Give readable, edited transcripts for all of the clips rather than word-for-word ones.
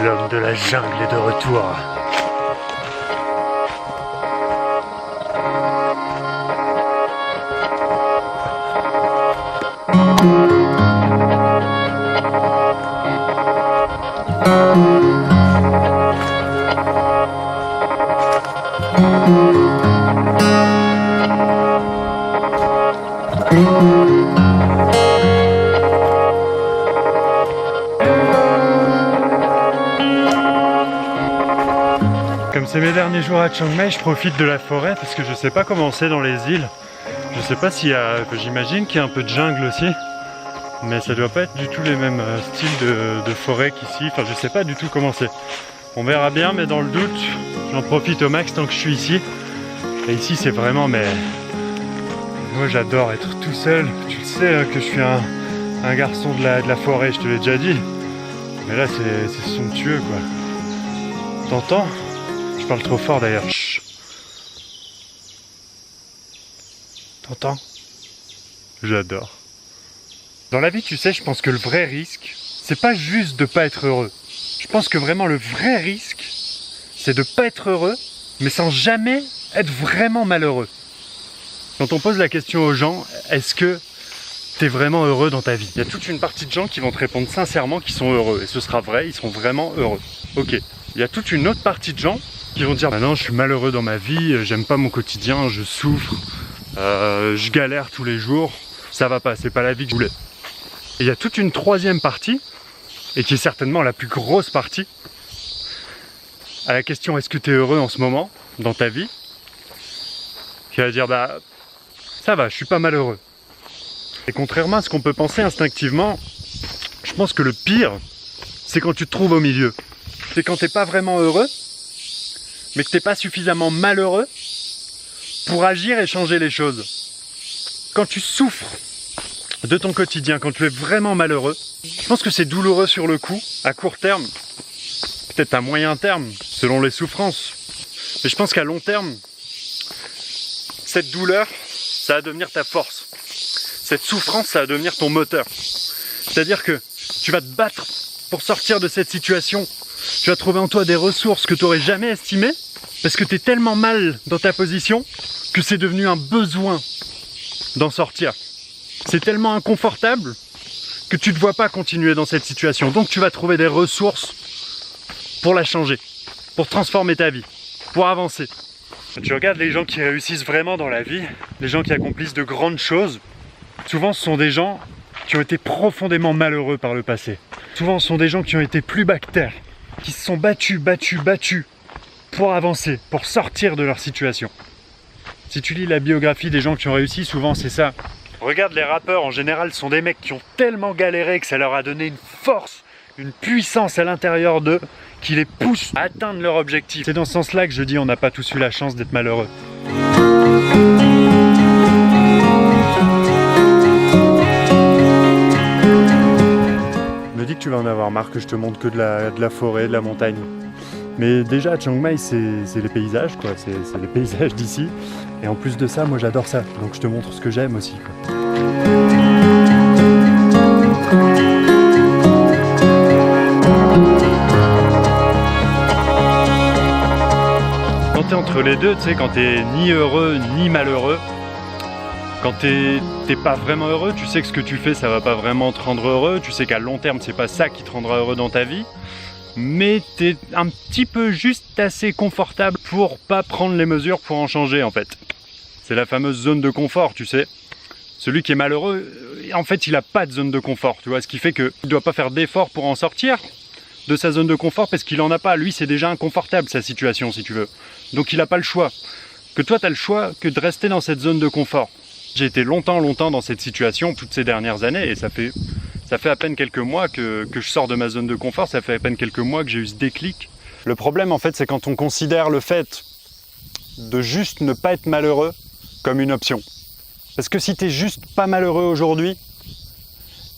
L'homme de la jungle est de retour. Comme c'est mes derniers jours à Chiang Mai, je profite de la forêt parce que je sais pas comment c'est dans les îles. Je sais pas s'il y a... J'imagine qu'il y a un peu de jungle aussi. Mais ça doit pas être du tout les mêmes styles de forêt qu'ici. Enfin, je sais pas du tout comment c'est. On verra bien, mais dans le doute, j'en profite au max tant que je suis ici. Et ici, c'est vraiment... mais moi, j'adore être tout seul. Tu le sais que je suis un garçon de la forêt, je te l'ai déjà dit. Mais là, c'est somptueux, quoi. T'entends ? Je parle trop fort d'ailleurs. Chut. T'entends ? J'adore. Dans la vie, tu sais, je pense que le vrai risque, c'est pas juste de pas être heureux. Je pense que vraiment le vrai risque, c'est de pas être heureux, mais sans jamais être vraiment malheureux. Quand on pose la question aux gens, est-ce que t'es vraiment heureux dans ta vie ? Il y a toute une partie de gens qui vont te répondre sincèrement qu'ils sont heureux, et ce sera vrai, ils seront vraiment heureux. Ok. Il y a toute une autre partie de gens qui vont dire « Ah non, je suis malheureux dans ma vie, j'aime pas mon quotidien, je souffre, je galère tous les jours, ça va pas, c'est pas la vie que je voulais. » Et il y a toute une troisième partie, et qui est certainement la plus grosse partie, à la question « Est-ce que tu es heureux en ce moment, dans ta vie ?» qui va dire « Bah, ça va, je suis pas malheureux. » Et contrairement à ce qu'on peut penser instinctivement, je pense que le pire, c'est quand tu te trouves au milieu. C'est quand t'es pas vraiment heureux, mais que t'es pas suffisamment malheureux pour agir et changer les choses. Quand tu souffres de ton quotidien, quand tu es vraiment malheureux, je pense que c'est douloureux sur le coup, à court terme, peut-être à moyen terme, selon les souffrances. Mais je pense qu'à long terme, cette douleur, ça va devenir ta force. Cette souffrance, ça va devenir ton moteur. C'est-à-dire que tu vas te battre pour sortir de cette situation. Tu vas trouver en toi des ressources que tu n'aurais jamais estimées parce que tu es tellement mal dans ta position que c'est devenu un besoin d'en sortir. C'est tellement inconfortable que tu ne te vois pas continuer dans cette situation. Donc tu vas trouver des ressources pour la changer, pour transformer ta vie, pour avancer. Quand tu regardes les gens qui réussissent vraiment dans la vie, les gens qui accomplissent de grandes choses, souvent ce sont des gens qui ont été profondément malheureux par le passé. Souvent ce sont des gens qui ont été plus bas que terre, qui se sont battus pour avancer, pour sortir de leur situation. Si tu lis la biographie des gens qui ont réussi, souvent c'est ça. Regarde les rappeurs, en général, ce sont des mecs qui ont tellement galéré que ça leur a donné une force, une puissance à l'intérieur d'eux qui les pousse à atteindre leur objectif. C'est dans ce sens-là que je dis on n'a pas tous eu la chance d'être malheureux. Je me dis que tu vas en avoir marre que je te montre que de la forêt, de la montagne. Mais déjà à Chiang Mai, c'est les paysages, quoi. C'est les paysages d'ici. Et en plus de ça, moi j'adore ça. Donc je te montre ce que j'aime aussi, quoi. Quand t'es entre les deux, tu sais, quand t'es ni heureux ni malheureux, quand t'es pas vraiment heureux, tu sais que ce que tu fais, ça va pas vraiment te rendre heureux. Tu sais qu'à long terme, c'est pas ça qui te rendra heureux dans ta vie. Mais t'es un petit peu juste assez confortable pour pas prendre les mesures pour en changer, en fait. C'est la fameuse zone de confort, tu sais. Celui qui est malheureux, en fait, il a pas de zone de confort, tu vois. Ce qui fait qu'il doit pas faire d'efforts pour en sortir de sa zone de confort parce qu'il en a pas. Lui, c'est déjà inconfortable, sa situation, si tu veux. Donc il a pas le choix. Que toi, t'as le choix que de rester dans cette zone de confort. J'ai été longtemps dans cette situation, toutes ces dernières années, et ça fait à peine quelques mois que je sors de ma zone de confort, ça fait à peine quelques mois que j'ai eu ce déclic. Le problème, en fait, c'est quand on considère le fait de juste ne pas être malheureux comme une option. Parce que si t'es juste pas malheureux aujourd'hui,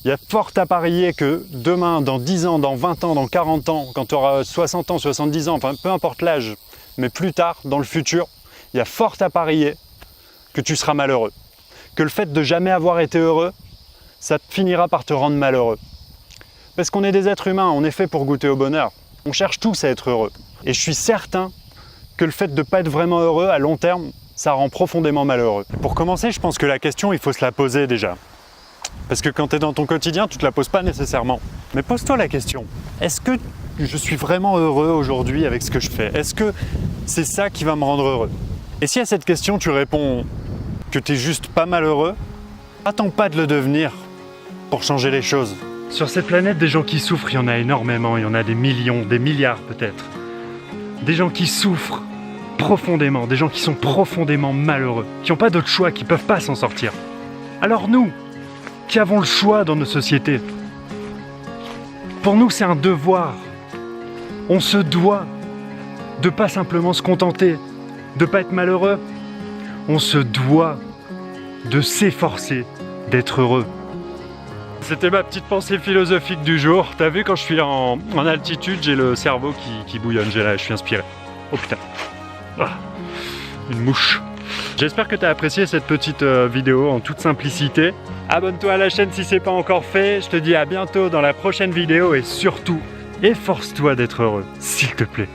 il y a fort à parier que demain, dans 10 ans, dans 20 ans, dans 40 ans, quand tu auras 60 ans, 70 ans, enfin peu importe l'âge, mais plus tard, dans le futur, il y a fort à parier que tu seras malheureux. Que le fait de jamais avoir été heureux, ça finira par te rendre malheureux. Parce qu'on est des êtres humains, on est fait pour goûter au bonheur. On cherche tous à être heureux. Et je suis certain que le fait de ne pas être vraiment heureux, à long terme, ça rend profondément malheureux. Pour commencer, je pense que la question, il faut se la poser déjà. Parce que quand tu es dans ton quotidien, tu ne te la poses pas nécessairement. Mais pose-toi la question. Est-ce que je suis vraiment heureux aujourd'hui avec ce que je fais? Est-ce que c'est ça qui va me rendre heureux? Et si à cette question, tu réponds que tu es juste pas malheureux, attends pas de le devenir pour changer les choses. Sur cette planète, des gens qui souffrent, il y en a énormément. Il y en a des millions, des milliards peut-être. Des gens qui souffrent profondément, des gens qui sont profondément malheureux, qui n'ont pas d'autre choix, qui ne peuvent pas s'en sortir. Alors nous, qui avons le choix dans nos sociétés, pour nous c'est un devoir. On se doit de pas simplement se contenter, de pas être malheureux. On se doit de s'efforcer d'être heureux. C'était ma petite pensée philosophique du jour. T'as vu, quand je suis en altitude, j'ai le cerveau qui bouillonne, je suis inspiré. Oh putain. Ah, une mouche. J'espère que tu as apprécié cette petite vidéo en toute simplicité. Abonne-toi à la chaîne si c'est pas encore fait. Je te dis à bientôt dans la prochaine vidéo et surtout, efforce-toi d'être heureux, s'il te plaît.